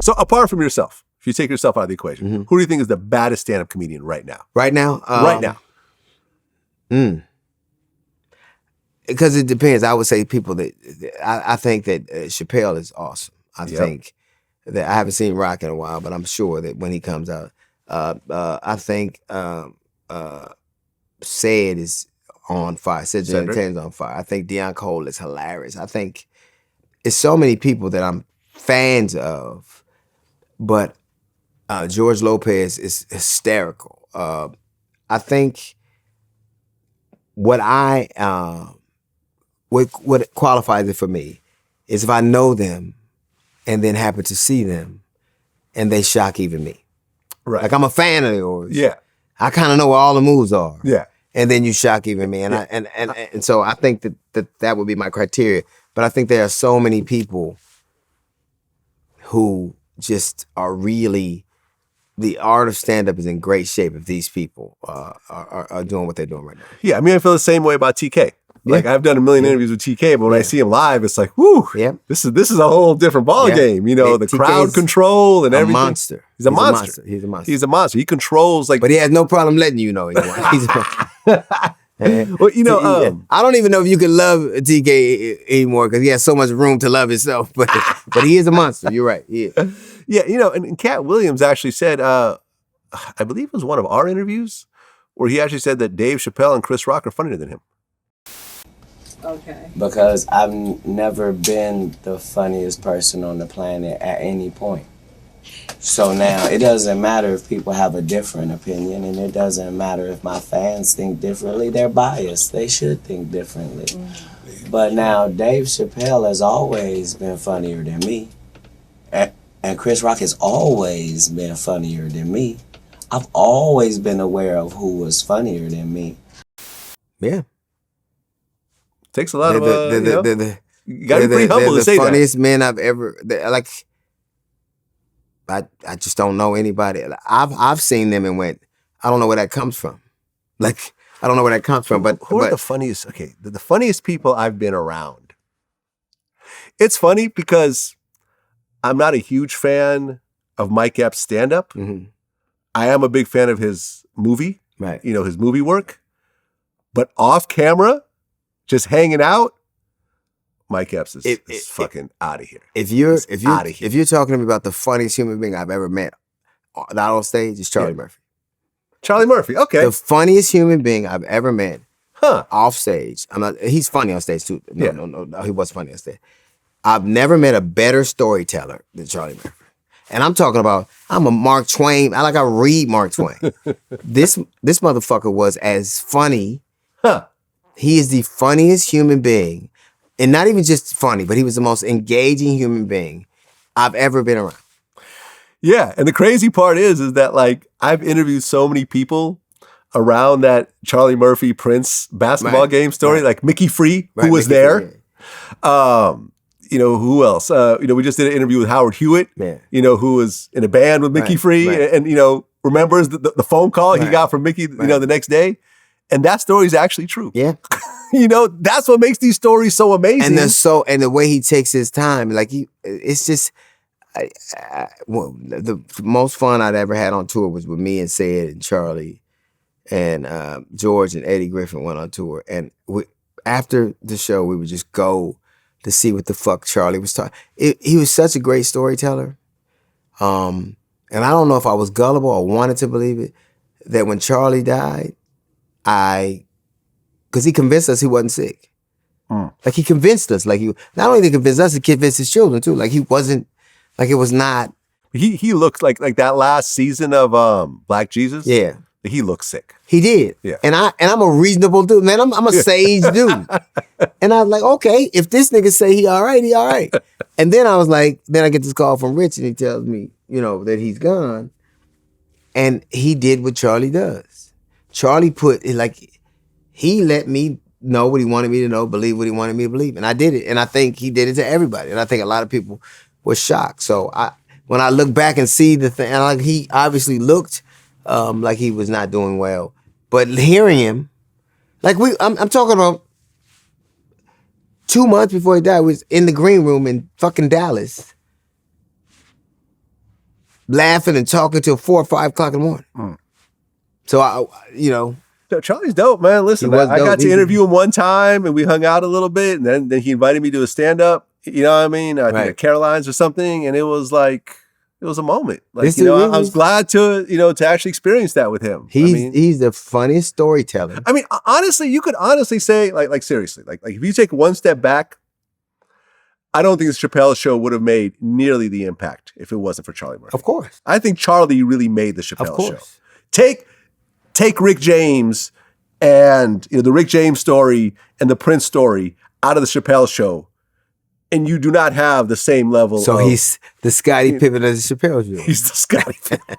So apart from yourself, if you take yourself out of the equation, who do you think is the baddest stand-up comedian right now? Right now? Right now. Because it depends. I would say people that I think that Chappelle is awesome. I think that I haven't seen Rock in a while, but I'm sure that when he comes out, I think Said is on fire. Cedric is on fire. I think Deon Cole is hilarious. I think it's so many people that I'm fans of, but George Lopez is hysterical. I think what qualifies it for me is if I know them and then happen to see them and they shock even me. Right. Like I'm a fan of yours. Yeah. I kind of know what all the moves are. Yeah. And then you shock even me. And and so I think that would be my criteria. But I think there are so many people who just are really, the art of stand-up is in great shape if these people are doing what they're doing right now. Yeah, I mean, I feel the same way about TK. Like I've done a million interviews with TK, but when I see him live, it's like, whoo, this is a whole different ball game. You know, the crowd control and everything. Monster. He's a monster. He's a monster. He's a monster. He controls but he has no problem letting you know he's a monster. Well, you know, I don't even know if you can love TK anymore because he has so much room to love himself. But he is a monster. You're right. Yeah. Yeah, you know, and Cat Williams actually said, I believe it was one of our interviews, where he actually said that Dave Chappelle and Chris Rock are funnier than him. Okay. Because I've never been the funniest person on the planet at any point. So now it doesn't matter if people have a different opinion, and it doesn't matter if my fans think differently. They're biased. They should think differently. But now Dave Chappelle has always been funnier than me. And Chris Rock has always been funnier than me. I've always been aware of who was funnier than me. Yeah. Takes a lot of, you gotta be pretty humble to say that. The funniest men I've ever, I just don't know anybody. I've seen them and went, I don't know where that comes from. Like, I don't know where that comes from. But who are the funniest? Okay, the funniest people I've been around. It's funny because I'm not a huge fan of Mike Epps' stand-up. Mm-hmm. I am a big fan of his movie, right? You know, his movie work. But off camera, just hanging out, Mike Epps is fucking out of here. If you're talking to me about the funniest human being I've ever met, not on stage, it's Charlie Murphy. Charlie Murphy, okay. The funniest human being I've ever met, off stage. He's funny on stage too. No, he was funny on stage. I've never met a better storyteller than Charlie Murphy. And I'm talking about, I'm a Mark Twain. I read Mark Twain. This motherfucker was as funny. He is the funniest human being. And not even just funny, but he was the most engaging human being I've ever been around. Yeah. And the crazy part is that I've interviewed so many people around that Charlie Murphy Prince basketball game story, like Mickey Free, who was Mickey there. Free. You know, who else? We just did an interview with Howard Hewitt, who was in a band with Mickey Free and, remembers the phone call he got from Mickey, the next day. And that story is actually true. Yeah. That's what makes these stories so amazing. And the way he takes his time, it's just, the most fun I'd ever had on tour was with me and Sid and Charlie and George and Eddie Griffin went on tour. And after the show, we would just go to see what the fuck Charlie was talking. He was such a great storyteller. And I don't know if I was gullible or wanted to believe it, that when Charlie died, because he convinced us he wasn't sick. Like he convinced us, not only did he convince us, he convinced his children too. Like he wasn't, it was not. He looked like that last season of Black Jesus. Yeah. He looked sick. He did. Yeah. And I'm a reasonable dude, man. I'm a sage dude. And I was like, okay, if this nigga say he all right, he all right. And then I was like, then I get this call from Rich and he tells me, that he's gone. And he did what Charlie does. Charlie he let me know what he wanted me to know, believe what he wanted me to believe. And I did it. And I think he did it to everybody. And I think a lot of people were shocked. So when I look back and see the thing, and he obviously looked like he was not doing well. But hearing him, I'm talking about 2 months before he died, was in the green room in fucking Dallas. laughing and talking till 4 or 5 o'clock in the morning. So No, Charlie's dope, man. Listen, I got to interview him one time and we hung out a little bit, and then he invited me to a stand-up, you know what I mean? I think at Caroline's or something, and it was a moment. Like, I was glad to actually experience that with him. He's the funniest storyteller. I mean, honestly, you could honestly say, like seriously, like if you take one step back, I don't think the Chappelle show would have made nearly the impact if it wasn't for Charlie Murphy. Of course. I think Charlie really made the Chappelle show. Take Rick James and the Rick James story and the Prince story out of the Chappelle show, and you do not have the same level. So he's the Scottie Pippen of the Chappelle show. He's the Scottie Pippen.